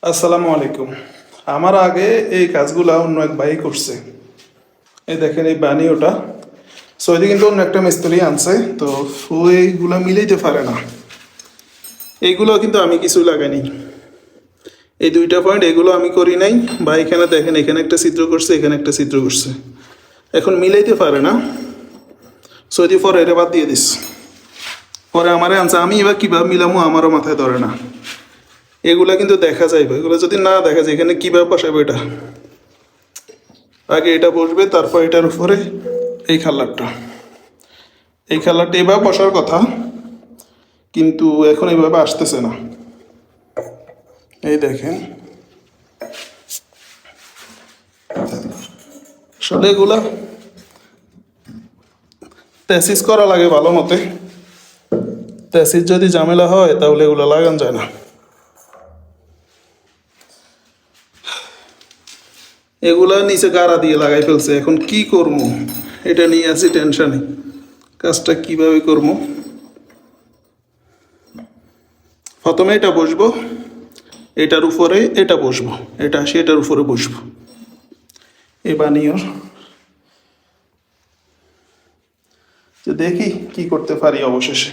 আসসালামু আলাইকুম। আমার আগে এই কাজগুলা অন্য এক ভাই করছে। এই দেখেন এই বানি ওটা। সো এদিকে কিন্তু অন্য একটা মিস্ত্রি আনছে, তো ও এইগুলা মিলাইতে পারে না। এইগুলো কিন্তু আমি কিছু লাগাইনি। এই দুইটা পয়েন্ট এগুলো আমি করি নাই। বা এখানে দেখেন, এখানে একটা ছিদ্র করছে, এখানে একটা ছিদ্র করছে। এখন মিলাইতে পারে না। সো এদি পরে এটা বাদ দিয়ে দিস। পরে আমারে আনছে, আমি এবার কীভাবে মিলামো আমারও মাথায় ধরে না। এগুলা কিন্তু দেখা যাইবে, এগুলো যদি না দেখা যায় এখানে কীভাবে বসাবে এটা। আগে এটা বসবে, তারপর এটার উপরে এই কালারটা এভাবে বসার কথা, কিন্তু এখন এইভাবে আসতেছে না। এই দেখেন, আসলে এগুলা তেসিস করা লাগে ভালো মতে। তেসিস যদি ঝামেলা হয় তাহলে এগুলো লাগান যায় না। এগুলা নিচে গাড়া দিয়ে লাগাই ফেলছে, এখন কি করবো এটা নিয়ে আছি টেনশনে। কাজটা কিভাবে করবো? প্রথমে এটা বসবো, এটার উপরে এটা বসবো, এটা আসি এটার উপরে বসবো। এ বানিওর তো দেখি কি করতে পারি অবশেষে।